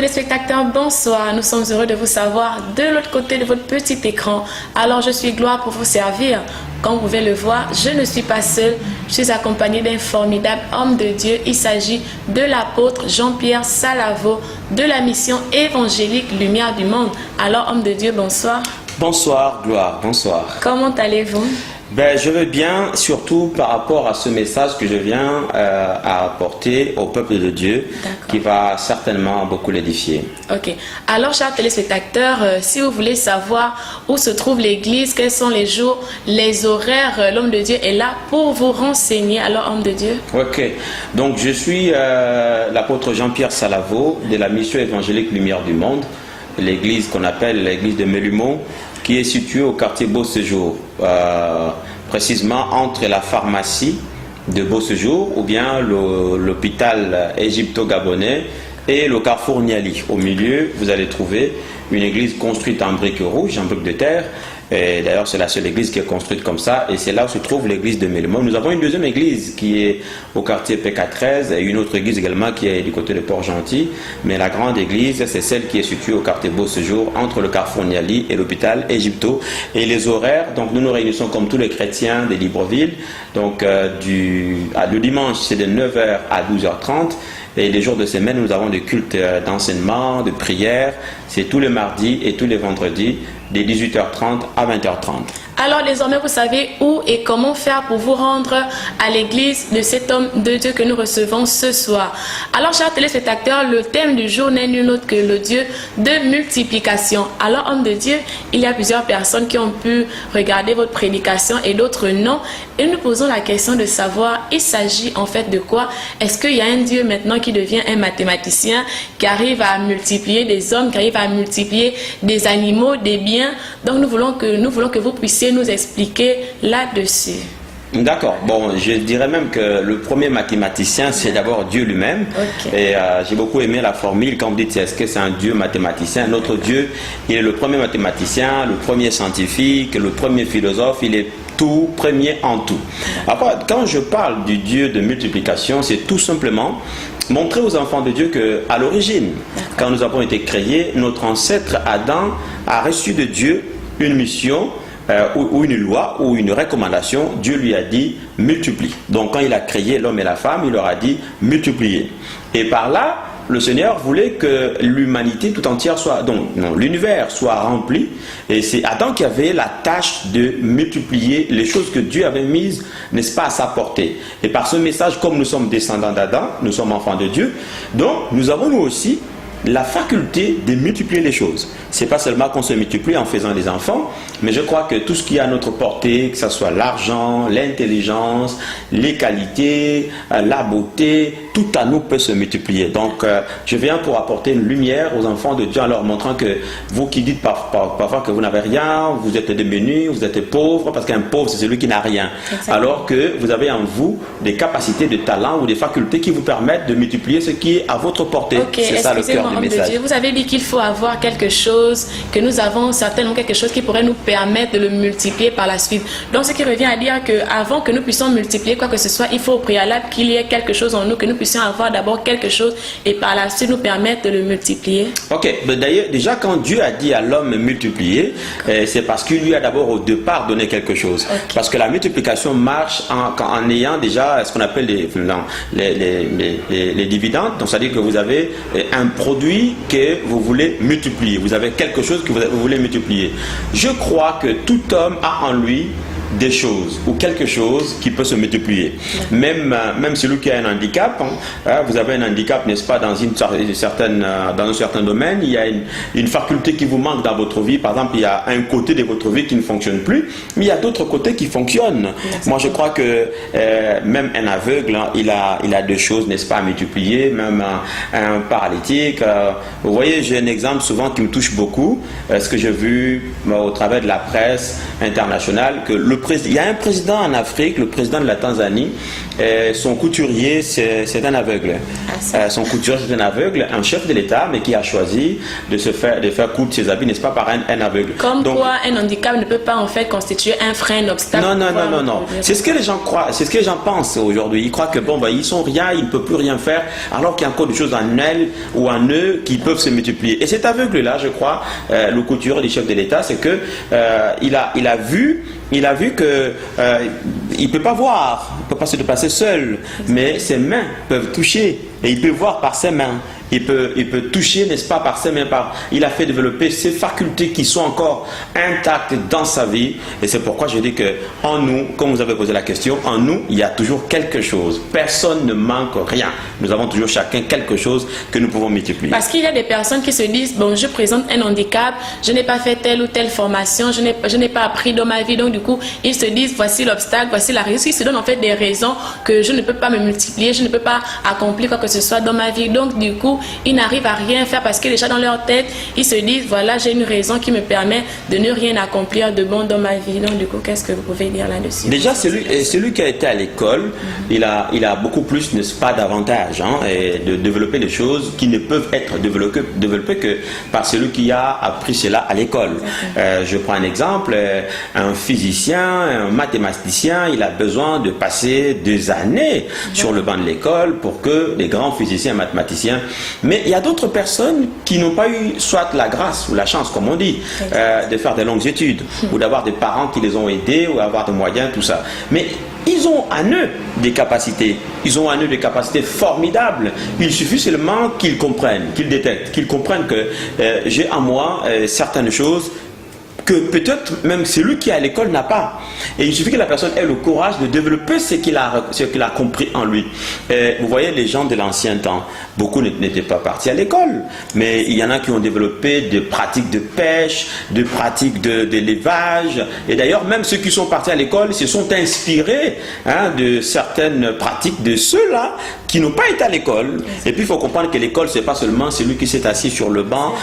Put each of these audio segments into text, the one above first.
téléspectateurs, bonsoir. Nous sommes heureux de vous savoir de l'autre côté de votre petit écran. Alors, je suis Gloire pour vous servir. Comme vous pouvez le voir, je ne suis pas seule. Je suis accompagnée d'un formidable homme de Dieu. Il s'agit de l'apôtre Jean-Pierre Salavo de la mission évangélique Lumière du Monde. Alors, homme de Dieu, bonsoir. Bonsoir, Gloire, bonsoir. Comment allez-vous? Je vais bien, surtout par rapport à ce message que je viens à apporter au peuple de Dieu, qui va certainement beaucoup l'édifier. Ok. Alors, chers téléspectateurs, si vous voulez savoir où se trouve l'église, quels sont les jours, les horaires, l'homme de Dieu est là pour vous renseigner. Alors, homme de Dieu. Ok. Donc, je suis l'apôtre Jean-Pierre Salavo de la mission évangélique Lumière du Monde, l'église qu'on appelle l'église de Mélumeau, qui est située au quartier Beau-Séjour, précisément entre la pharmacie de Beau-Séjour ou bien l'hôpital égypto-gabonais et le carrefour Niali. Au milieu, vous allez trouver une église construite en briques rouges, en briques de terre. Et d'ailleurs, c'est la seule église qui est construite comme ça. Et c'est là où se trouve l'église de Mélumeau. Nous avons une deuxième église qui est au quartier PK13 et une autre église également qui est du côté de Port-Gentil. Mais la grande église, c'est celle qui est située au quartier Beau-Séjour, entre le carrefour Niali et l'hôpital Égypto. Et les horaires, donc nous nous réunissons comme tous les chrétiens de Libreville. Donc le dimanche, c'est de 9h à 12h30. Et les jours de semaine, nous avons des cultes d'enseignement, de prière. C'est tous les mardis et tous les vendredis, de 18h30 à 20h30. Alors désormais, vous savez où et comment faire pour vous rendre à l'église de cet homme de Dieu que nous recevons ce soir. Alors, chers téléspectateurs, le thème du jour n'est nul autre que le Dieu de multiplication. Alors, homme de Dieu, il y a plusieurs personnes qui ont pu regarder votre prédication et d'autres non. Et nous posons la question de savoir, il s'agit en fait de quoi? Est-ce qu'il y a un Dieu maintenant qui devient un mathématicien, qui arrive à multiplier des hommes, qui arrive à multiplier des animaux, des biens? Donc, nous voulons que vous puissiez nous expliquer là-dessus. D'accord. Bon, je dirais même que le premier mathématicien, c'est d'abord Dieu lui-même. Okay. Et j'ai beaucoup aimé la formule quand vous dites est-ce que c'est un Dieu mathématicien? Notre Dieu, il est le premier mathématicien, le premier scientifique, le premier philosophe, il est tout, premier en tout. Après, quand je parle du Dieu de multiplication, c'est tout simplement montrer aux enfants de Dieu qu'à l'origine, quand nous avons été créés, notre ancêtre Adam a reçu de Dieu une mission ou une loi ou une recommandation. Dieu lui a dit multiplie. Donc quand il a créé l'homme et la femme, il leur a dit multiplier. Et par là, le Seigneur voulait que l'humanité tout entière soit, donc non, l'univers soit rempli. Et c'est Adam qui avait la tâche de multiplier les choses que Dieu avait mises, n'est-ce pas, à sa portée. Et par ce message, comme nous sommes descendants d'Adam, nous sommes enfants de Dieu, donc nous avons nous aussi la faculté de multiplier les choses. C'est pas seulement qu'on se multiplie en faisant des enfants, mais je crois que tout ce qui est à notre portée, que ce soit l'argent, l'intelligence, les qualités, la beauté, tout à nous peut se multiplier. Donc, je viens pour apporter une lumière aux enfants de Dieu en leur montrant que vous qui dites parfois que vous n'avez rien, vous êtes démunis, vous êtes pauvres, parce qu'un pauvre c'est celui qui n'a rien. Exactement. Alors que vous avez en vous des capacités, des talents ou des facultés qui vous permettent de multiplier ce qui est à votre portée. C'est ça le cœur du message. Vous avez dit qu'il faut avoir quelque chose, que nous avons certainement quelque chose qui pourrait nous permettre de le multiplier par la suite. Donc ce qui revient à dire qu'avant que nous puissions multiplier quoi que ce soit, il faut au préalable qu'il y ait quelque chose en nous, que nous puissions avoir d'abord quelque chose et par la suite nous permettre de le multiplier. Ok, d'ailleurs déjà quand Dieu a dit à l'homme multiplier, c'est parce qu'il lui a d'abord au départ donné quelque chose. Parce que la multiplication marche en ayant déjà ce qu'on appelle les dividendes. Donc c'est-à-dire que vous avez un produit que vous voulez multiplier. Vous avez quelque chose que vous voulez multiplier. Je crois que tout homme a en lui des choses ou quelque chose qui peut se multiplier. Même celui qui a un handicap, vous avez un handicap, n'est-ce pas, dans un certain domaine, il y a une faculté qui vous manque dans votre vie. Par exemple, il y a un côté de votre vie qui ne fonctionne plus, mais il y a d'autres côtés qui fonctionnent. Moi, je crois que même un aveugle, il a des choses, n'est-ce pas, à multiplier, même un paralytique. Vous voyez, j'ai un exemple souvent qui me touche beaucoup, ce que j'ai vu au travers de la presse internationale, que le il y a un président en Afrique, le président de la Tanzanie, son couturier, c'est un aveugle. Son couturier, c'est un aveugle, un chef de l'État, mais qui a choisi de faire coudre ses habits, n'est-ce pas, par un aveugle. Comme donc, quoi, un handicap ne peut pas en fait constituer un frein, un obstacle. Non. C'est ce que les gens croient, c'est ce que les gens pensent aujourd'hui. Ils croient que bon, ils sont rien, ils ne peuvent plus rien faire, alors qu'il y a encore des choses en elles ou en eux qui peuvent se multiplier. Et cet aveugle-là, je crois, le couturier du chef de l'État, c'est que il a vu que il peut pas voir, il peut pas se déplacer seul, mais ses mains peuvent toucher et il peut voir par ses mains. Il peut toucher, n'est-ce pas, par ses mains. Il a fait développer ses facultés qui sont encore intactes dans sa vie. Et c'est pourquoi je dis que en nous, comme vous avez posé la question, en nous, il y a toujours quelque chose. Personne ne manque rien. Nous avons toujours chacun quelque chose que nous pouvons multiplier. Parce qu'il y a des personnes qui se disent, bon, je présente un handicap, je n'ai pas fait telle ou telle formation, je n'ai pas appris dans ma vie. Donc du coup, ils se disent, voici l'obstacle, voici la raison. Ils se donnent en fait des raisons que je ne peux pas me multiplier, je ne peux pas accomplir quoi que ce soit dans ma vie. Donc du coup, ils n'arrivent à rien faire parce que déjà dans leur tête, ils se disent, voilà, j'ai une raison qui me permet de ne rien accomplir de bon dans ma vie. Donc du coup, qu'est-ce que vous pouvez dire là-dessus? Déjà, celui qui a été à l'école, il a beaucoup plus, n'est-ce pas, d'avantages de développer des choses qui ne peuvent être développées que par celui qui a appris cela à l'école. Je prends un exemple, un physicien, un mathématicien, il a besoin de passer des années sur le banc de l'école pour que les grands physiciens et mathématiciens. Mais il y a d'autres personnes qui n'ont pas eu soit la grâce ou la chance, comme on dit, de faire de longues études ou d'avoir des parents qui les ont aidés ou avoir des moyens, tout ça. Mais ils ont en eux des capacités. Ils ont en eux des capacités formidables. Il suffit seulement qu'ils comprennent, qu'ils détectent, qu'ils comprennent que j'ai en moi certaines choses que peut-être même celui qui est à l'école n'a pas. Et il suffit que la personne ait le courage de développer ce qu'il a compris en lui. Vous voyez, les gens de l'ancien temps, beaucoup n'étaient pas partis à l'école, mais il y en a qui ont développé des pratiques de pêche, des pratiques d'élevage, et d'ailleurs même ceux qui sont partis à l'école se sont inspirés de certaines pratiques de ceux-là qui n'ont pas été à l'école. Et puis il faut comprendre que l'école, c'est pas seulement celui qui s'est assis sur le banc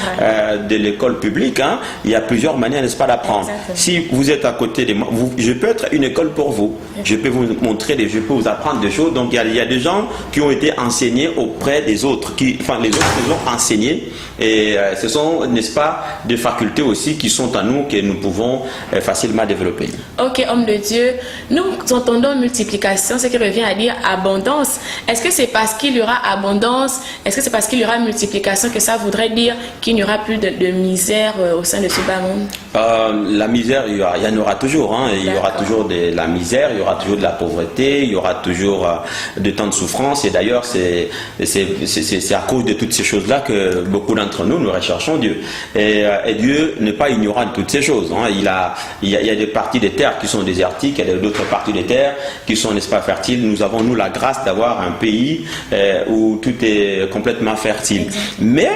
de l'école publique. Il y a plusieurs manières, n'est-ce pas, d'apprendre. Si vous êtes à côté de moi, je peux être une école pour vous. Je peux vous montrer, je peux vous apprendre des choses. Donc il y a des gens qui ont été enseignés auprès des autres, les autres nous ont enseignés. Et ce sont, n'est-ce pas, des facultés aussi qui sont en nous, que nous pouvons facilement développer. Ok, homme de Dieu, nous entendons multiplication, ce qui revient à dire abondance. Est-ce que c'est parce qu'il y aura abondance, est-ce que c'est parce qu'il y aura multiplication que ça voudrait dire qu'il n'y aura plus de misère au sein de ce bas monde? La misère, il y en aura toujours. Il y aura toujours de la misère, il y aura toujours de la pauvreté, il y aura toujours de temps de souffrance. Et d'ailleurs, c'est à cause de toutes ces choses-là que beaucoup d'entre nous, nous recherchons Dieu. Et Dieu n'est pas ignorant de toutes ces choses. Il y a des parties des terres qui sont désertiques, il y a d'autres parties des terres qui sont, n'est-ce pas, fertiles. Nous avons, nous, la grâce d'avoir un pays où tout est complètement fertile. Mais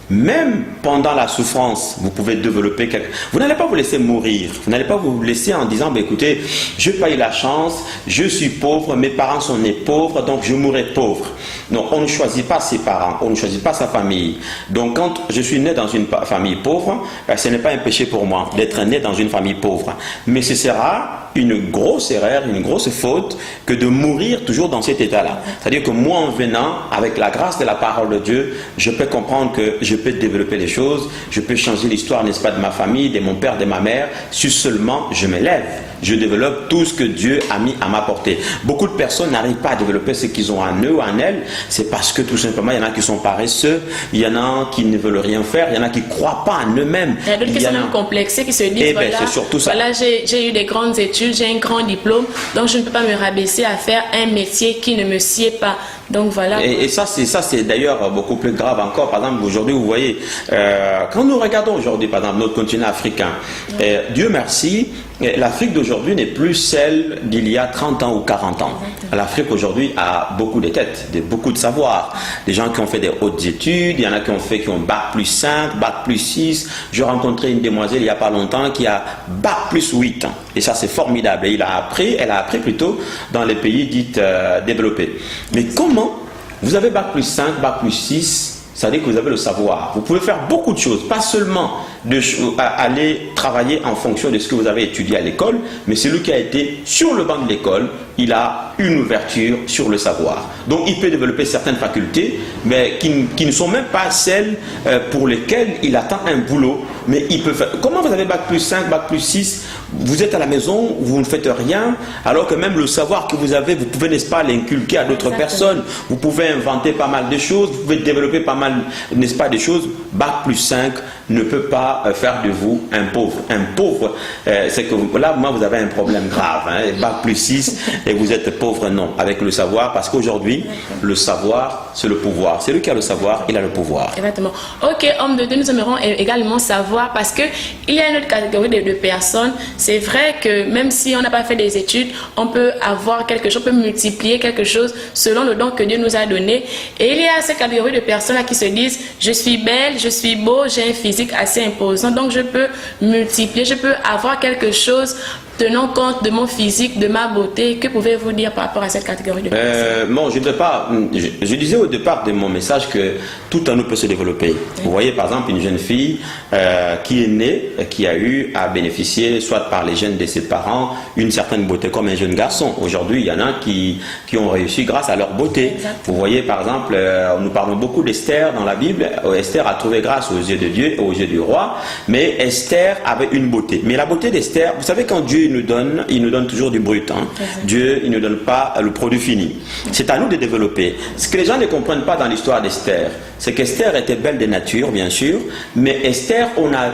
même pendant la souffrance, vous pouvez développer quelque... Vous n'allez pas vous laisser mourir. Vous n'allez pas vous laisser en disant, écoutez, je n'ai pas eu la chance, je suis pauvre, mes parents sont nés pauvres, donc je mourrai pauvre. Non, on ne choisit pas ses parents, on ne choisit pas sa famille. Donc quand je suis né dans une famille pauvre, ce n'est pas un péché pour moi d'être né dans une famille pauvre. Mais ce sera une grosse erreur, une grosse faute que de mourir toujours dans cet état-là. C'est-à-dire que moi, en venant, avec la grâce de la parole de Dieu, je peux comprendre que je peux développer les choses, je peux changer l'histoire, n'est-ce pas, de ma famille, de mon père, de ma mère, si seulement je me lève. Je développe tout ce que Dieu a mis à ma portée. Beaucoup de personnes n'arrivent pas à développer ce qu'ils ont en eux ou en elles. C'est parce que tout simplement, il y en a qui sont paresseux, il y en a qui ne veulent rien faire, il y en a qui ne croient pas en eux-mêmes. Il y a d'autres qui sont même complexés, qui se disent, c'est surtout ça. Voilà, j'ai eu des grandes études, j'ai un grand diplôme, donc je ne peux pas me rabaisser à faire un métier qui ne me sied pas. Donc voilà. Et ça, c'est d'ailleurs beaucoup plus grave encore. Par exemple, aujourd'hui, vous voyez, quand nous regardons aujourd'hui, par exemple, notre continent africain, Dieu merci, l'Afrique d'aujourd'hui n'est plus celle d'il y a 30 ans ou 40 ans. L'Afrique aujourd'hui a beaucoup de têtes, beaucoup de savoir. Des gens qui ont fait des hautes études, il y en a qui ont bac plus 5, bac plus 6. J'ai rencontré une demoiselle il n'y a pas longtemps qui a bac plus 8. Et ça, c'est formidable. Et elle a appris plutôt dans les pays dits développés. Mais comment vous avez bac plus 5, bac plus 6 c'est-à-dire que vous avez le savoir. Vous pouvez faire beaucoup de choses, pas seulement aller travailler en fonction de ce que vous avez étudié à l'école, mais celui qui a été sur le banc de l'école, il a une ouverture sur le savoir. Donc il peut développer certaines facultés, mais qui ne sont même pas celles pour lesquelles il attend un boulot. Mais il peut faire. Comment vous avez bac plus 5, bac plus 6, vous êtes à la maison, vous ne faites rien, alors que même le savoir que vous avez, vous pouvez, n'est-ce pas, l'inculquer à d'autres personnes. Vous pouvez inventer pas mal de choses, vous pouvez développer pas mal, n'est-ce pas, des choses. Bac plus 5 ne peut pas faire de vous un pauvre. Un pauvre, c'est que là, moi, vous avez un problème grave. Hein. Bac plus 6 et vous êtes pauvre, non. Avec le savoir, parce qu'aujourd'hui, le savoir, c'est le pouvoir. Celui qui a le savoir, il a le pouvoir. Exactement. Ok, homme de Dieu, nous aimerons également savoir, parce qu'il y a une autre catégorie de personnes. C'est vrai que même si on n'a pas fait des études, on peut avoir quelque chose, on peut multiplier quelque chose selon le don que Dieu nous a donné. Et il y a cette catégorie de personnes là qui se disent, je suis belle, je suis beau, j'ai un physique assez imposant, donc je peux multiplier, je peux avoir quelque chose tenant compte de mon physique, de ma beauté. Que pouvez-vous dire par rapport à cette catégorie de personnes? Bon, je disais au départ de mon message que tout en nous peut se développer. Vous voyez par exemple une jeune fille qui est née, qui a eu à bénéficier soit par les gènes de ses parents une certaine beauté, comme un jeune garçon. Aujourd'hui, il y en a qui ont réussi grâce à leur beauté. Exactement. Vous voyez par exemple, nous parlons beaucoup d'Esther dans la Bible. Esther a trouvé grâce aux yeux de Dieu et aux yeux du roi, mais Esther avait une beauté. Mais la beauté d'Esther, vous savez, quand Dieu il nous donne toujours du brut. Hein. Dieu, il ne donne pas le produit fini. C'est à nous de développer. Ce que les gens ne comprennent pas dans l'histoire d'Esther, c'est qu'Esther était belle de nature, bien sûr, mais Esther, on a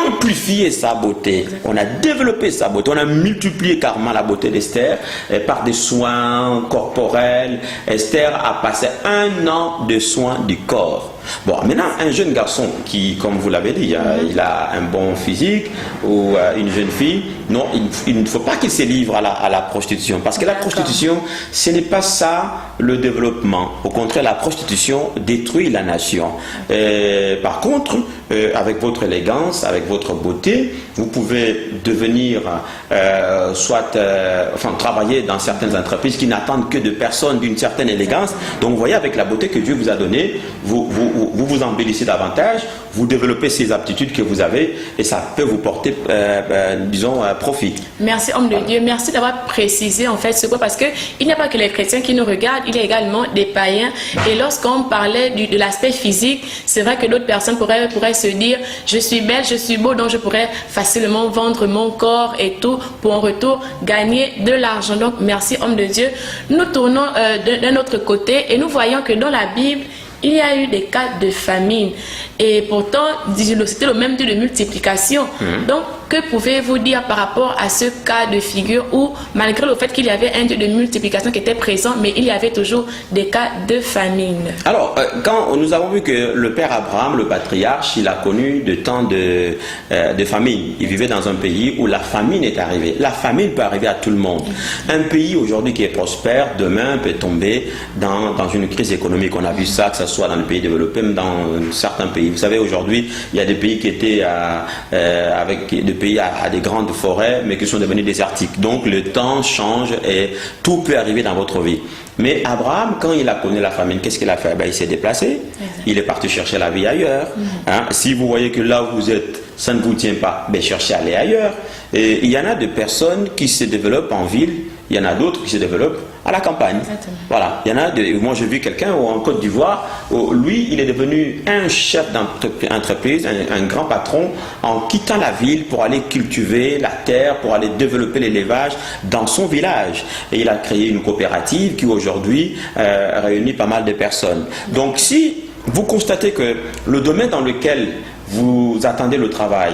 amplifié sa beauté, on a développé sa beauté, on a multiplié carrément la beauté d'Esther par des soins corporels. Esther a passé 1 an de soins du corps. Bon, maintenant, un jeune garçon qui, comme vous l'avez dit, il a un bon physique, ou une jeune fille, non, il ne faut pas qu'il se livre à la prostitution, parce que la prostitution, ce n'est pas ça le développement. Au contraire, la prostitution détruit la nation. Par contre, avec votre élégance, avec votre beauté, vous pouvez devenir, travailler dans certaines entreprises qui n'attendent que de personnes d'une certaine élégance. Donc, vous voyez, avec la beauté que Dieu vous a donnée, vous embellissez davantage, vous développez ces aptitudes que vous avez et ça peut vous porter, profit. Merci, homme de Dieu. Merci d'avoir précisé en fait ce point, parce qu'il n'y a pas que les chrétiens qui nous regardent, il y a également des païens. Et lorsqu'on parlait de l'aspect physique, c'est vrai que d'autres personnes pourraient se dire, je suis belle, je suis beau, donc je pourrais facilement vendre mon corps et tout pour en retour gagner de l'argent. Donc merci, homme de Dieu. Nous tournons d'un autre côté et nous voyons que dans la Bible, il y a eu des cas de famine et pourtant c'était le même Dieu de multiplication. Donc que pouvez-vous dire par rapport à ce cas de figure où malgré le fait qu'il y avait un Dieu de multiplication qui était présent, mais il y avait toujours des cas de famine? Alors quand nous avons vu que le père Abraham, le patriarche, il a connu de temps de famine. Il vivait dans un pays où la famine est arrivée. La famine peut arriver à tout le monde. Un pays aujourd'hui qui est prospère, demain peut tomber dans une crise économique. On a vu ça, que ce soit dans les pays développés, même dans certains pays. Vous savez, aujourd'hui, il y a des pays qui étaient à des grandes forêts, mais qui sont devenus désertiques. Donc, le temps change et tout peut arriver dans votre vie. Mais Abraham, quand il a connu la famine, qu'est-ce qu'il a fait? Il s'est déplacé. Il est parti chercher la vie ailleurs. Si vous voyez que là où vous êtes, ça ne vous tient pas, cherchez à aller ailleurs. Et il y en a des personnes qui se développent en ville. Il y en a d'autres qui se développent à la campagne. Exactement. Voilà. Il y en a moi, j'ai vu quelqu'un en Côte d'Ivoire, lui, il est devenu un chef d'entreprise, un grand patron, en quittant la ville pour aller cultiver la terre, pour aller développer l'élevage dans son village. Et il a créé une coopérative qui aujourd'hui réunit pas mal de personnes. Donc, si vous constatez que le domaine dans lequel vous attendez le travail,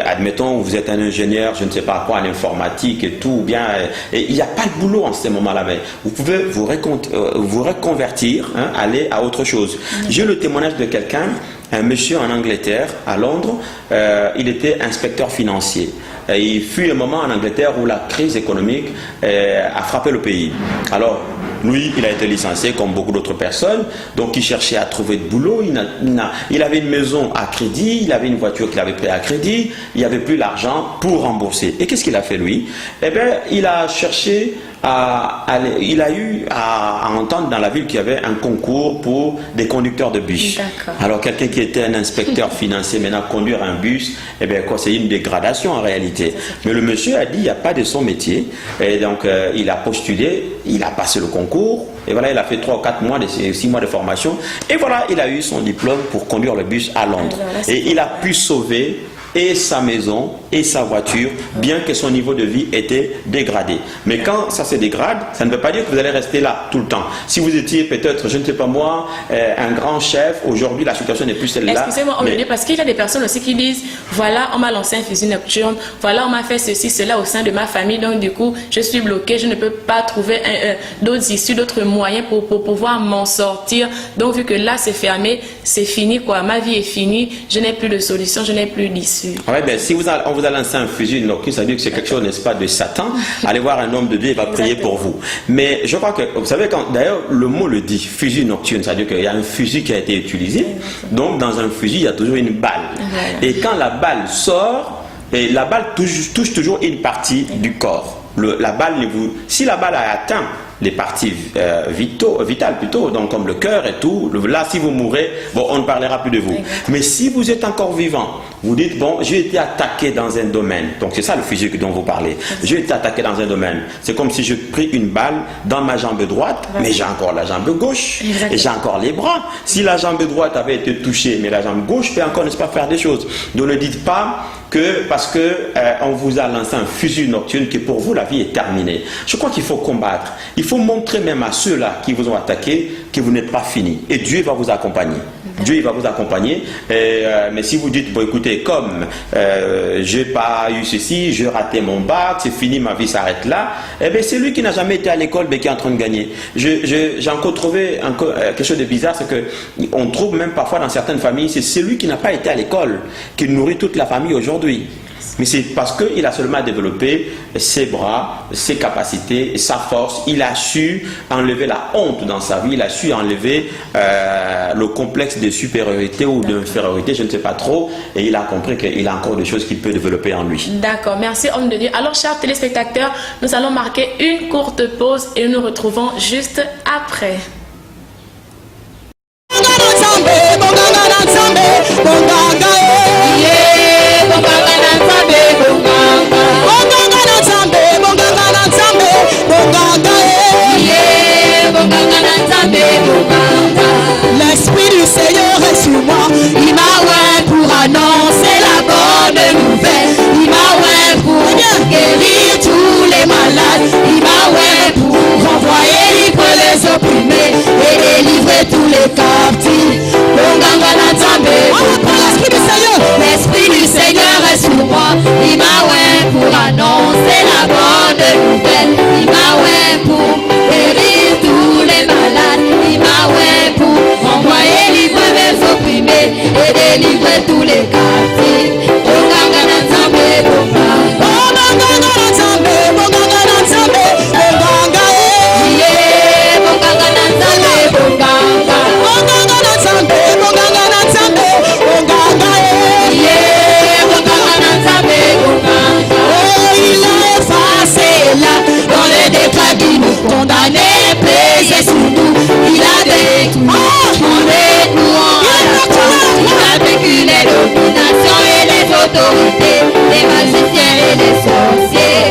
admettons vous êtes un ingénieur, je ne sais pas quoi, en informatique et tout, ou bien il n'y a pas de boulot en ce moment-là, mais vous pouvez vous reconvertir, aller à autre chose. J'ai le témoignage de quelqu'un, un monsieur en Angleterre, à Londres, il était inspecteur financier. Il fut un moment en Angleterre où la crise économique a frappé le pays. Alors, Lui, il a été licencié comme beaucoup d'autres personnes, donc il cherchait à trouver de boulot. Il avait une maison à crédit, il avait une voiture qu'il avait payée à crédit, il n'y avait plus l'argent pour rembourser. Et qu'est-ce qu'il a fait lui? Eh bien, il a cherché il a eu à entendre dans la ville qu'il y avait un concours pour des conducteurs de bus. Alors quelqu'un qui était un inspecteur financier, maintenant conduire un bus, eh bien quoi, c'est une dégradation en réalité. Mais le monsieur a dit il n'y a pas de son métier, et donc il a postulé, il a passé le concours, et voilà, il a fait 3 ou 4 mois, 6 mois de formation, et voilà, il a eu son diplôme pour conduire le bus à Londres. Et il a pu sauver et sa maison et sa voiture, bien que son niveau de vie était dégradé. Mais quand ça se dégrade, ça ne veut pas dire que vous allez rester là tout le temps. Si vous étiez peut-être, je ne sais pas moi, un grand chef, aujourd'hui la situation n'est plus celle-là. Excusez-moi, parce qu'il y a des personnes aussi qui disent, voilà, on m'a lancé un fusil nocturne, voilà, on m'a fait ceci, cela au sein de ma famille, donc du coup, je suis bloqué, je ne peux pas trouver d'autres issues, d'autres moyens pour pouvoir m'en sortir. Donc vu que là c'est fermé, c'est fini quoi, ma vie est finie, je n'ai plus de solution, je n'ai plus d'issue. Ouais, ben, si on vous a lancé un fusil nocturne, ça veut dire que c'est quelque chose, n'est-ce pas, de Satan. Allez voir un homme de Dieu, il va prier pour vous. Mais je crois que, vous savez, d'ailleurs, le mot le dit, fusil nocturne, ça veut dire qu'il y a un fusil qui a été utilisé. Donc, dans un fusil, il y a toujours une balle. Et quand la balle sort, et la balle touche toujours une partie du corps. Si la balle a atteint les parties vitales plutôt, donc comme le cœur et tout, là si vous mourrez, bon, on ne parlera plus de vous. Mais si vous êtes encore vivant, vous dites, bon, j'ai été attaqué dans un domaine, donc c'est ça le fusil dont vous parlez, j'ai été attaqué dans un domaine, c'est comme si je pris une balle dans ma jambe droite, mais j'ai encore la jambe gauche, et j'ai encore les bras. Si la jambe droite avait été touchée, mais la jambe gauche peut encore, n'est-ce pas, faire des choses. Donc ne dites pas que parce que on vous a lancé un fusil nocturne que pour vous la vie est terminée. Je crois qu'il faut combattre. Il faut montrer même à ceux-là qui vous ont attaqué que vous n'êtes pas fini. Et Dieu va vous accompagner. Dieu il va vous accompagner. Mais si vous dites, bon écoutez, comme j'ai pas eu ceci, j'ai raté mon bac, c'est fini, ma vie s'arrête là, eh bien c'est lui qui n'a jamais été à l'école mais qui est en train de gagner. J'ai encore trouvé quelque chose de bizarre, c'est que on trouve même parfois dans certaines familles, c'est celui qui n'a pas été à l'école qui nourrit toute la famille aujourd'hui. Mais c'est parce qu'il a seulement développé ses bras, ses capacités, sa force. Il a su enlever la honte dans sa vie. Il a su enlever le complexe de supériorité ou d'infériorité, je ne sais pas trop. Et il a compris qu'il a encore des choses qu'il peut développer en lui. D'accord, merci homme de Dieu. Alors, chers téléspectateurs, nous allons marquer une courte pause et nous nous retrouvons juste après. L'Esprit du Seigneur est sur moi. Il m'a oint pour annoncer la bonne nouvelle. Il m'a oint pour guérir tous les malades. Il m'a oint pour renvoyer libre les opprimés et délivrer tous les captifs. L'Esprit du Seigneur est sur moi. Il m'a oint pour annoncer la bonne nouvelle. Il m'a oint pour guérir tous les malades. Il m'a oint pour renvoyer libre les opprimés et délivrer tous les captifs. Condamné, plaisait sur nous, il a détruit, il a vécu les dominations et les autorités, les magiciens et les sorciers.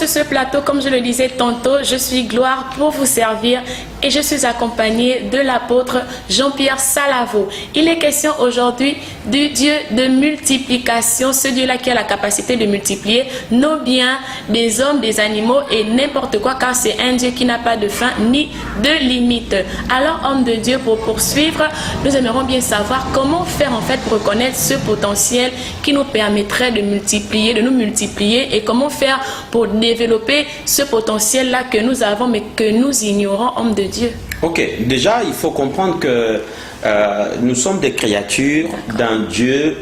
sur ce plateau, comme je le disais tantôt, je suis Gloire pour vous servir et je suis accompagnée de l'apôtre Jean-Pierre Salavo. Il est question aujourd'hui du Dieu de multiplication, ce Dieu-là qui a la capacité de multiplier nos biens, des hommes, des animaux et n'importe quoi, car c'est un Dieu qui n'a pas de fin ni de limite. Alors, homme de Dieu, pour poursuivre, nous aimerions bien savoir comment faire en fait pour reconnaître ce potentiel qui nous permettrait de multiplier, de nous multiplier, et comment faire pour développer ce potentiel-là que nous avons mais que nous ignorons, homme de Dieu. Ok, déjà il faut comprendre que nous sommes des créatures d'un Dieu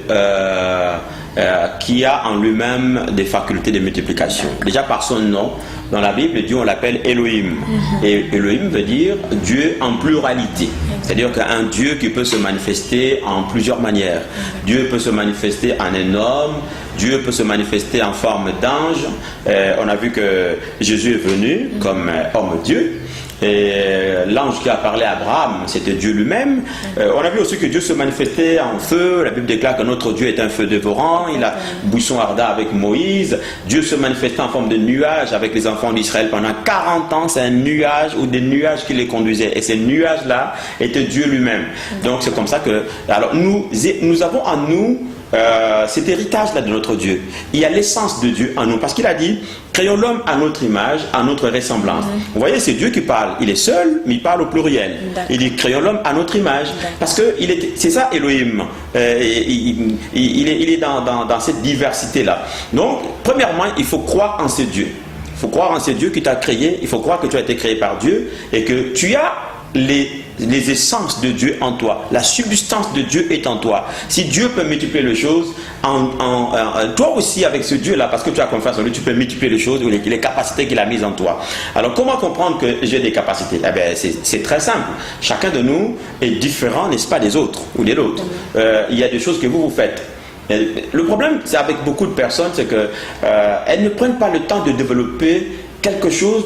qui a en lui-même des facultés de multiplication. Déjà par son nom, dans la Bible, Dieu on l'appelle Elohim. Et Elohim veut dire Dieu en pluralité. C'est-à-dire qu'un Dieu qui peut se manifester en plusieurs manières. Dieu peut se manifester en un homme, Dieu peut se manifester en forme d'ange. On a vu que Jésus est venu comme homme-dieu. Et l'ange qui a parlé à Abraham, c'était Dieu lui-même. On a vu aussi que Dieu se manifestait en feu. La Bible déclare que notre Dieu est un feu dévorant. Il a buisson ardent avec Moïse. Dieu se manifestait en forme de nuage avec les enfants d'Israël pendant 40 ans. C'est un nuage ou des nuages qui les conduisaient. Et ces nuages-là étaient Dieu lui-même. Donc c'est comme ça que... Alors nous avons en nous cet héritage-là de notre Dieu. Il y a l'essence de Dieu en nous. Parce qu'il a dit, créons l'homme à notre image, à notre ressemblance. Vous voyez, c'est Dieu qui parle. Il est seul, mais il parle au pluriel. Il dit, créons l'homme à notre image. Parce que c'est ça Elohim. Il est dans cette diversité-là. Donc, premièrement, il faut croire en ce Dieu. Il faut croire en ce Dieu qui t'a créé. Il faut croire que tu as été créé par Dieu et que tu as les essences de Dieu en toi. La substance de Dieu est en toi. Si Dieu peut multiplier les choses, toi aussi avec ce Dieu-là, parce que tu as confiance en lui, tu peux multiplier les choses, les capacités qu'il a mises en toi. Alors comment comprendre que j'ai des capacités? Eh bien, c'est très simple. Chacun de nous est différent, n'est-ce pas, des autres ou des autres. Il y a des choses que vous faites. Le problème, c'est avec beaucoup de personnes, c'est qu'elles ne prennent pas le temps de développer quelque chose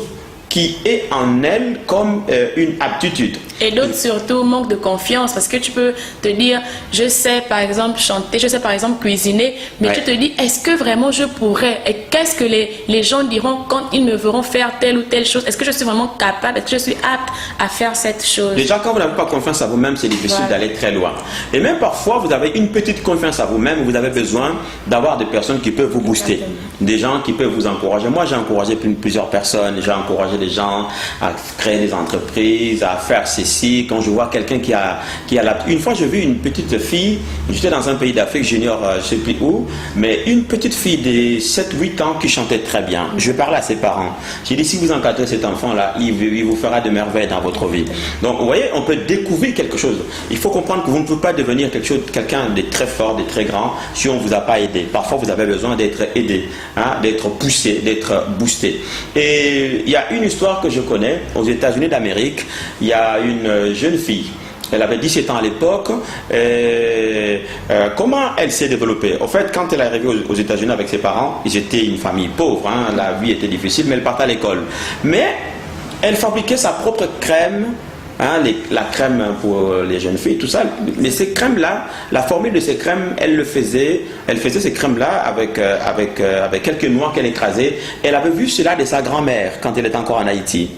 qui est en elle comme une aptitude. Et d'autres surtout manquent de confiance, parce que tu peux te dire, je sais par exemple chanter, je sais par exemple cuisiner, mais tu te dis, est-ce que vraiment je pourrais? Et qu'est-ce que les gens diront quand ils me verront faire telle ou telle chose? Est-ce que je suis vraiment capable? Est-ce que je suis apte à faire cette chose? Déjà, quand vous n'avez pas confiance à vous-même, c'est difficile d'aller très loin. Et même parfois, vous avez une petite confiance à vous-même, vous avez besoin d'avoir des personnes qui peuvent vous booster, des gens qui peuvent vous encourager. Moi, j'ai encouragé plusieurs personnes, j'ai encouragé des gens à créer des entreprises, à faire ceci. Quand je vois quelqu'un qui a Une fois, j'ai vu une petite fille, j'étais dans un pays d'Afrique, j'ignore, je ne sais plus où, mais une petite fille de 7-8 ans qui chantait très bien. Je parlais à ses parents. J'ai dit, si vous encadrez cet enfant-là, il vous fera de merveilles dans votre vie. Donc, vous voyez, on peut découvrir quelque chose. Il faut comprendre que vous ne pouvez pas devenir quelqu'un de très fort, de très grand, si on ne vous a pas aidé. Parfois, vous avez besoin d'être aidé, d'être poussé, d'être boosté. Et il y a une histoire que je connais aux États-Unis d'Amérique. Il y a une jeune fille, elle avait 17 ans à l'époque. Comment elle s'est développée? En fait, quand elle est arrivée aux États-Unis avec ses parents, ils étaient une famille pauvre, la vie était difficile, mais elle partait à l'école. Mais elle fabriquait sa propre crème, la crème pour les jeunes filles, tout ça. Mais ces crèmes-là, la formule de ces crèmes, elle faisait ces crèmes-là avec quelques noix qu'elle écrasait. Elle avait vu cela de sa grand-mère quand elle était encore en Haïti.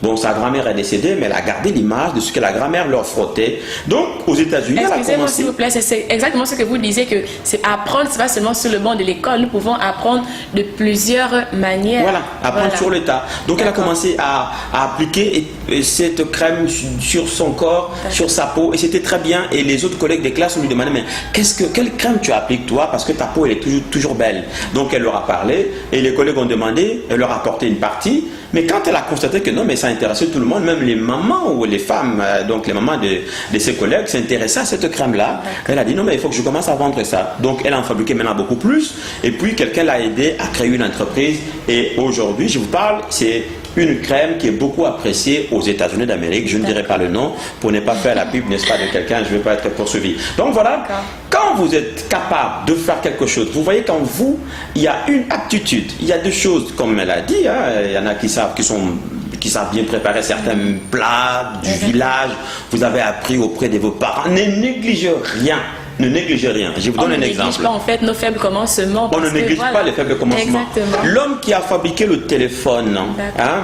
Bon, sa grand-mère est décédée, mais elle a gardé l'image de ce que la grand-mère leur frottait. Donc, aux États-Unis, elle a commencé... Excusez-moi, s'il vous plaît, c'est exactement ce que vous disiez, que c'est apprendre, c'est pas seulement sur le banc de l'école, nous pouvons apprendre de plusieurs manières. Voilà, apprendre sur le tas. Donc, elle a commencé à appliquer cette crème sur son corps, sur sa peau, et c'était très bien. Et les autres collègues des classes, on lui demandaient, mais quelle crème tu appliques toi? Parce que ta peau, elle est toujours belle. Donc, elle leur a parlé, et les collègues ont demandé, elle leur a apporté une partie. Mais quand elle a constaté que non, mais ça intéressait tout le monde, même les mamans ou les femmes, donc les mamans de ses collègues s'intéressaient à cette crème-là, elle a dit non, mais il faut que je commence à vendre ça. Donc elle en fabriquait maintenant beaucoup plus, et puis quelqu'un l'a aidé à créer une entreprise, et aujourd'hui, je vous parle, c'est une crème qui est beaucoup appréciée aux États-Unis d'Amérique. Je ne dirai pas le nom pour ne pas faire la pub, n'est-ce pas, de quelqu'un, je ne vais pas être poursuivi. Donc voilà, quand vous êtes capable de faire quelque chose, vous voyez qu'en vous, il y a une aptitude, il y a des choses, comme elle a dit, il y en a qui savent bien préparer certains plats du village, vous avez appris auprès de vos parents, ne négligez rien. ne négligez rien. Je vous donne un exemple. On ne néglige pas en fait nos faibles commencements. On ne néglige pas les faibles commencements. L'homme qui a fabriqué le téléphone,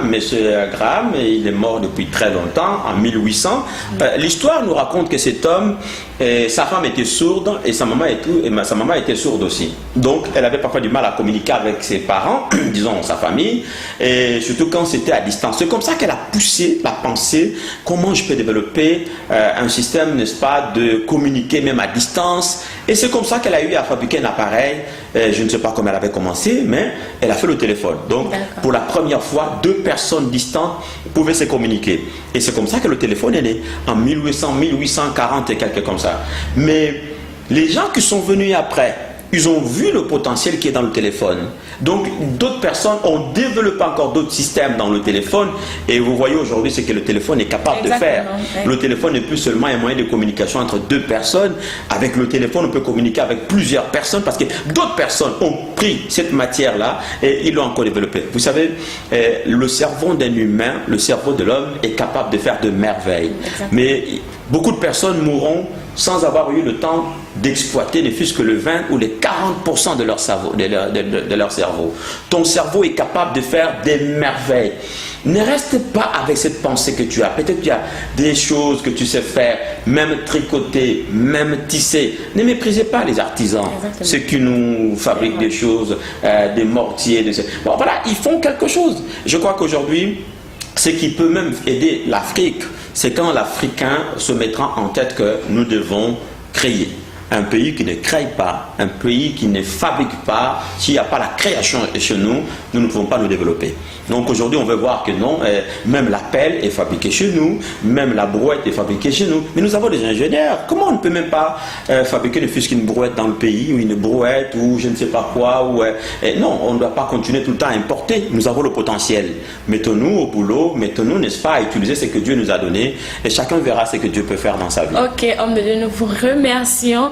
monsieur Graham, il est mort depuis très longtemps, en 1800. L'histoire nous raconte que cet homme, sa femme était sourde et sa maman était sourde aussi. Donc elle avait parfois du mal à communiquer avec ses parents, disons sa famille, et surtout quand c'était à distance. C'est comme ça qu'elle a poussé la pensée, comment je peux développer un système, n'est-ce pas, de communiquer même à distance. Et c'est comme ça qu'elle a eu à fabriquer un appareil. Je ne sais pas comment elle avait commencé, mais elle a fait le téléphone. Donc pour la première fois, 2 personnes distantes pouvaient se communiquer. Et c'est comme ça que le téléphone est né, en 1840 et quelque comme ça. Mais les gens qui sont venus après, ils ont vu le potentiel qui est dans le téléphone. Donc d'autres personnes ont développé encore d'autres systèmes dans le téléphone. Et vous voyez aujourd'hui ce que le téléphone est capable de faire. Le téléphone n'est plus seulement un moyen de communication entre 2 personnes. Avec le téléphone, on peut communiquer avec plusieurs personnes parce que d'autres personnes ont pris cette matière-là et ils l'ont encore développée. Vous savez, le cerveau d'un humain, le cerveau de l'homme est capable de faire de merveilles. Mais beaucoup de personnes mourront sans avoir eu le temps d'exploiter ne fût-ce que le 20 ou les 40% de leur cerveau. Ton cerveau est capable de faire des merveilles. Ne reste pas avec cette pensée que tu as. Peut-être tu as des choses que tu sais faire, même tricoter, même tisser. Ne méprisez pas les artisans, ceux qui nous fabriquent des choses, des mortiers. Bon, voilà, ils font quelque chose. Je crois qu'aujourd'hui, ce qui peut même aider l'Afrique, c'est quand l'Africain se mettra en tête que nous devons créer. Un pays qui ne crée pas, un pays qui ne fabrique pas, s'il n'y a pas la création chez nous, nous ne pouvons pas nous développer. Donc aujourd'hui, on veut voir que non, même la pelle est fabriquée chez nous, même la brouette est fabriquée chez nous. Mais nous avons des ingénieurs. Comment on ne peut même pas fabriquer ne fût-ce qu'une brouette dans le pays, ou une brouette, ou je ne sais pas quoi. Non, on ne doit pas continuer tout le temps à importer. Nous avons le potentiel. Mettons-nous au boulot, mettons-nous, n'est-ce pas, à utiliser ce que Dieu nous a donné, et chacun verra ce que Dieu peut faire dans sa vie. Ok, homme de Dieu, nous vous remercions.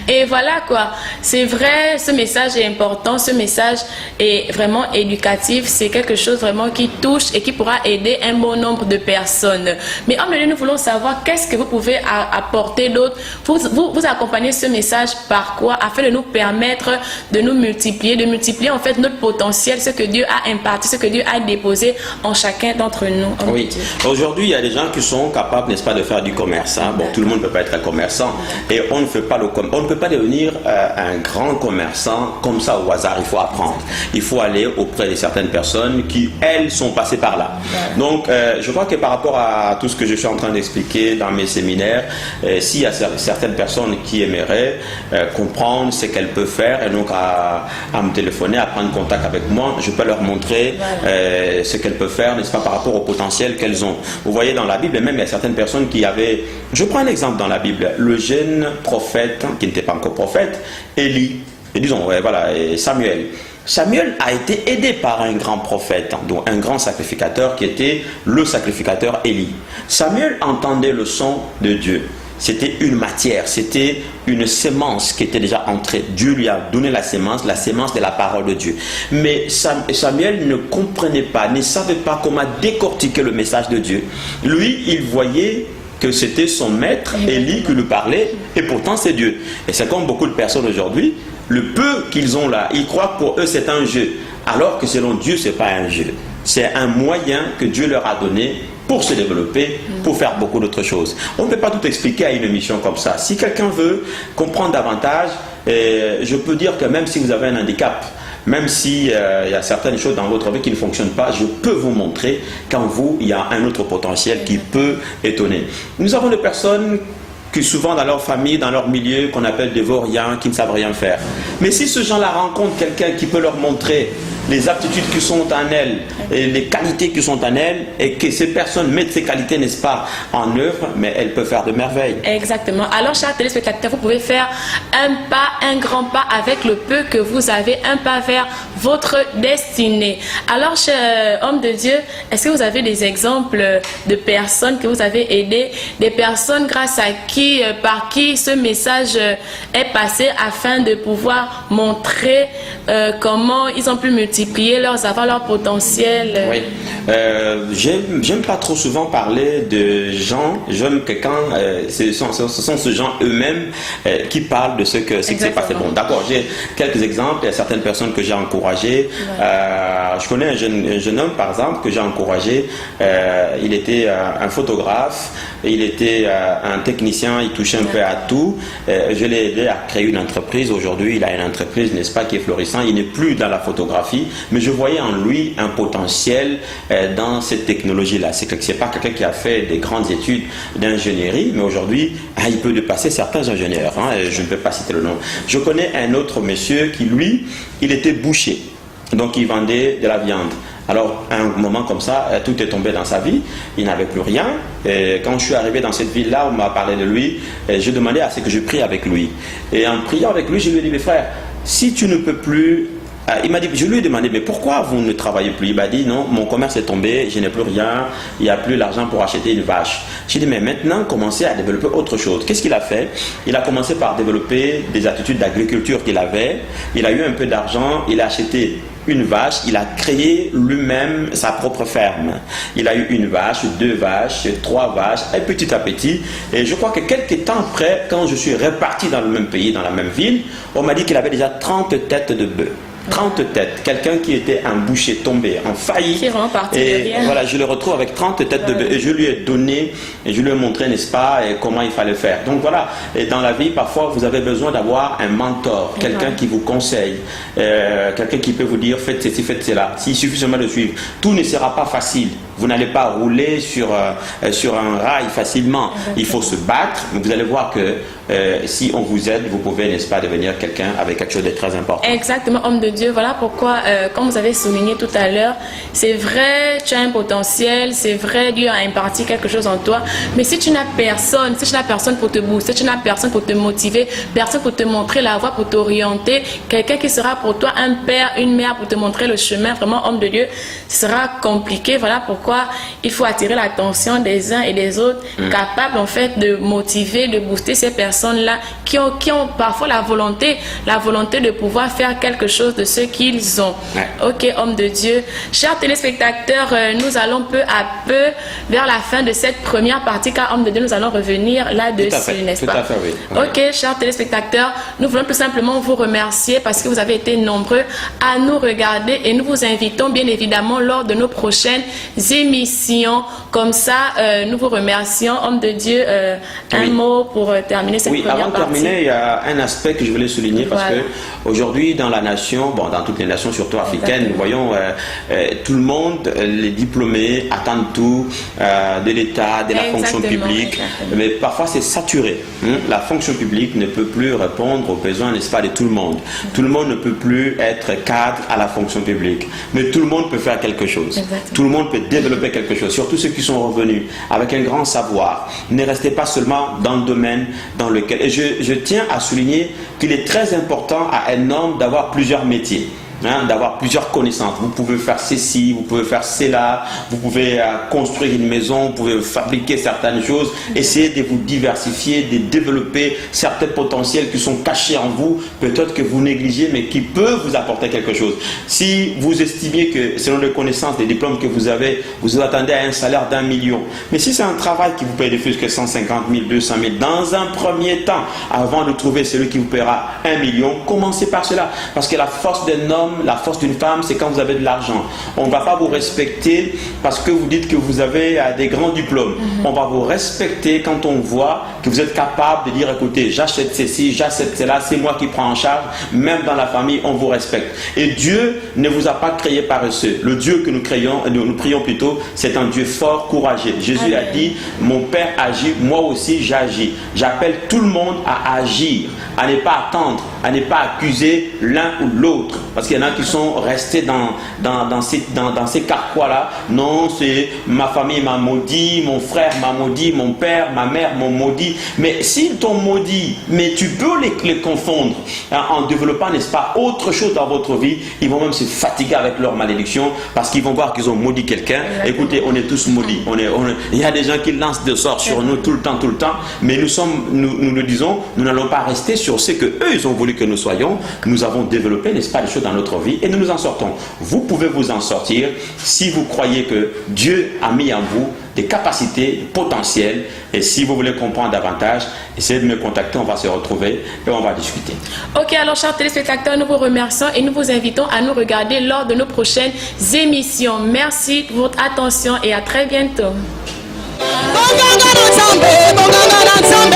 Et voilà quoi, c'est vrai, ce message est important, ce message est vraiment éducatif, c'est quelque chose vraiment qui touche et qui pourra aider un bon nombre de personnes. Mais homme de Dieu, nous voulons savoir qu'est-ce que vous pouvez apporter d'autre. Vous accompagnez ce message par quoi, afin de nous permettre de nous multiplier, de multiplier en fait notre potentiel, ce que Dieu a imparti, ce que Dieu a déposé en chacun d'entre nous. Oui, aujourd'hui il y a des gens qui sont capables, n'est-ce pas, de faire du commerce. Bon, tout le monde ne peut pas être un commerçant et on ne fait pas le commerce. On ne peut pas devenir un grand commerçant comme ça au hasard, il faut apprendre. Il faut aller auprès de certaines personnes qui, elles, sont passées par là. Donc, je crois que par rapport à tout ce que je suis en train d'expliquer dans mes séminaires, s'il y a certaines personnes qui aimeraient comprendre ce qu'elles peuvent faire et donc à me téléphoner, à prendre contact avec moi, je peux leur montrer ce qu'elles peuvent faire, n'est-ce pas, par rapport au potentiel qu'elles ont. Vous voyez dans la Bible, même il y a certaines personnes qui avaient... Je prends un exemple dans la Bible. Le jeune prophète, qui n'était pas encore prophète, Élie, et disons, Samuel. Samuel a été aidé par un grand prophète, donc un grand sacrificateur qui était le sacrificateur Élie. Samuel entendait le son de Dieu. C'était une matière, c'était une sémence qui était déjà entrée. Dieu lui a donné la sémence de la parole de Dieu. Mais Samuel ne comprenait pas, ne savait pas comment décortiquer le message de Dieu. Lui, il voyait que c'était son maître, Élie, qui lui parlait, et pourtant c'est Dieu. Et c'est comme beaucoup de personnes aujourd'hui, le peu qu'ils ont là, ils croient que pour eux c'est un jeu, alors que selon Dieu, ce n'est pas un jeu. C'est un moyen que Dieu leur a donné pour se développer, pour faire beaucoup d'autres choses. On ne peut pas tout expliquer à une émission comme ça. Si quelqu'un veut comprendre davantage, je peux dire que même si vous avez un handicap, même s'il y a certaines choses dans votre vie qui ne fonctionnent pas, je peux vous montrer qu'en vous, il y a un autre potentiel qui peut étonner. Nous avons des personnes qui souvent dans leur famille, dans leur milieu, qu'on appelle des vauriens, qui ne savent rien faire. Mais si ce gens-là rencontrent quelqu'un qui peut leur montrer les aptitudes qui sont en elles, et les qualités qui sont en elles, et que ces personnes mettent ces qualités, n'est-ce pas, en œuvre, mais elles peuvent faire de merveilles. Exactement. Alors, chers téléspectateurs, vous pouvez faire un pas, un grand pas avec le peu que vous avez, un pas vers votre destinée. Alors, cher homme de Dieu, est-ce que vous avez des exemples de personnes que vous avez aidées, des personnes grâce à qui, par qui ce message est passé afin de pouvoir montrer comment ils ont pu multiplier multiplier leurs avoirs, leur potentiel. Oui. J'aime pas trop souvent parler de gens. J'aime que quand ce sont ces gens eux-mêmes qui parlent de ce qui s'est passé. Bon, d'accord, j'ai quelques exemples. Il y a certaines personnes que j'ai encouragées. Je connais un jeune homme, par exemple, que j'ai encouragé. Il était un photographe, il était un technicien, il touchait un peu à tout. Je l'ai aidé à créer une entreprise. Aujourd'hui, il a une entreprise, n'est-ce pas, qui est florissante. Il n'est plus dans la photographie, mais je voyais en lui un potentiel dans cette technologie-là. C'est pas quelqu'un qui a fait des grandes études d'ingénierie, mais aujourd'hui, il peut dépasser certains ingénieurs. Je ne peux pas citer le nom. Je connais un autre monsieur qui, lui, il était boucher. Donc, il vendait de la viande. Alors, à un moment comme ça, tout est tombé dans sa vie. Il n'avait plus rien. Et quand je suis arrivé dans cette ville-là, on m'a parlé de lui. Je demandais à ce que je prie avec lui. Et en priant avec lui, je lui ai dit, mes frères, si tu ne peux plus... Il m'a dit, je lui ai demandé, mais pourquoi vous ne travaillez plus? Il m'a dit, non, mon commerce est tombé, je n'ai plus rien, il n'y a plus l'argent pour acheter une vache. J'ai dit, mais maintenant, commencez à développer autre chose. Qu'est-ce qu'il a fait? Il a commencé par développer des attitudes d'agriculture qu'il avait. Il a eu un peu d'argent, il a acheté une vache, il a créé lui-même sa propre ferme. Il a eu une vache, 2 vaches, 3 vaches, et petit à petit. Et je crois que quelques temps après, quand je suis reparti dans le même pays, dans la même ville, on m'a dit qu'il avait déjà 30 têtes de bœufs. 30 têtes, quelqu'un qui était un boucher tombé en faillite, et voilà, je le retrouve avec 30 têtes de bœuf, et je lui ai donné, et je lui ai montré, n'est-ce pas, et comment il fallait faire. Donc voilà, et dans la vie, parfois, vous avez besoin d'avoir un mentor, quelqu'un qui vous conseille, quelqu'un qui peut vous dire, faites ceci, faites cela. S'il suffit seulement de suivre, tout ne sera pas facile. Vous n'allez pas rouler sur un rail facilement. Il faut se battre, mais vous allez voir que si on vous aide, vous pouvez, n'est-ce pas, devenir quelqu'un avec quelque chose de très important. Exactement, homme de Dieu. Voilà pourquoi, comme vous avez souligné tout à l'heure, c'est vrai, tu as un potentiel, c'est vrai, Dieu a imparti quelque chose en toi, mais si tu n'as personne, pour te booster, si tu n'as personne pour te motiver, personne pour te montrer la voie, pour t'orienter, quelqu'un qui sera pour toi un père, une mère pour te montrer le chemin, vraiment, homme de Dieu, ce sera compliqué. Voilà pourquoi il faut attirer l'attention des uns et des autres, capables en fait de motiver, de booster ces personnes-là qui ont parfois la volonté de pouvoir faire quelque chose de ce qu'ils ont. Ok, homme de Dieu. Chers téléspectateurs, nous allons peu à peu vers la fin de cette première partie, car homme de Dieu, nous allons revenir là-dessus, n'est-ce pas? Tout à fait, oui. Ok, chers téléspectateurs, nous voulons tout simplement vous remercier parce que vous avez été nombreux à nous regarder et nous vous invitons bien évidemment lors de nos prochaines émissions. Comme ça, nous vous remercions. Homme de Dieu, un mot pour terminer cette première partie. Avant de terminer, il y a un aspect que je voulais souligner parce que aujourd'hui, dans la nation, dans toutes les nations, surtout africaines, nous voyons tout le monde, les diplômés attendent tout de l'État, de la fonction publique, mais parfois c'est saturé. La fonction publique ne peut plus répondre aux besoins, n'est-ce pas, de tout le monde. Tout le monde ne peut plus être cadre à la fonction publique, mais tout le monde peut faire quelque chose. Tout le monde peut développer quelque chose, surtout ceux qui sont revenus avec un grand savoir. Ne restez pas seulement dans le domaine dans lequel... Et je tiens à souligner qu'il est très important à un homme d'avoir plusieurs métiers. D'avoir plusieurs connaissances. Vous pouvez faire ceci, vous pouvez faire cela, vous pouvez construire une maison, vous pouvez fabriquer certaines choses, essayer de vous diversifier, de développer certains potentiels qui sont cachés en vous, peut-être que vous négligez, mais qui peuvent vous apporter quelque chose. Si vous estimez que, selon les connaissances, les diplômes que vous avez, vous attendez à un salaire d'1 million, mais si c'est un travail qui vous paye de plus que 150 000, 200 000, dans un premier temps, avant de trouver celui qui vous paiera 1 million, commencez par cela, parce que la force d'un homme, la force d'une femme, c'est quand vous avez de l'argent. On ne va pas vous respecter parce que vous dites que vous avez des grands diplômes. On va vous respecter quand on voit que vous êtes capable de dire, écoutez, j'achète ceci, j'achète cela, c'est moi qui prends en charge. Même dans la famille, on vous respecte. Et Dieu ne vous a pas créé paresseux. Le Dieu que nous prions plutôt, c'est un Dieu fort, courageux. Jésus a dit, mon Père agit, moi aussi j'agis. J'appelle tout le monde à agir, à ne pas attendre, à ne pas accuser l'un ou l'autre. Parce qu'il y en a qui sont restés dans ces carquois-là. Non, c'est ma famille m'a maudit, mon frère m'a maudit, mon père, ma mère m'ont maudit. Mais s'ils t'ont maudit, mais tu peux les confondre en développant, n'est-ce pas, autre chose dans votre vie. Ils vont même se fatiguer avec leur malédiction parce qu'ils vont voir qu'ils ont maudit quelqu'un. Écoutez, on est tous maudits. Il y a des gens qui lancent des sorts sur nous tout le temps. Mais nous le disons, nous n'allons pas rester sur ce que eux ils ont voulu que nous soyons. Nous avons développé, n'est-ce pas, des choses dans notre notre vie et nous nous en sortons. Vous pouvez vous en sortir si vous croyez que Dieu a mis en vous des capacités potentielles. Et si vous voulez comprendre davantage, essayez de me contacter, on va se retrouver et on va discuter. Ok, alors chers téléspectateurs, nous vous remercions et nous vous invitons à nous regarder lors de nos prochaines émissions. Merci pour votre attention et à très bientôt. Bonganga na nzambe,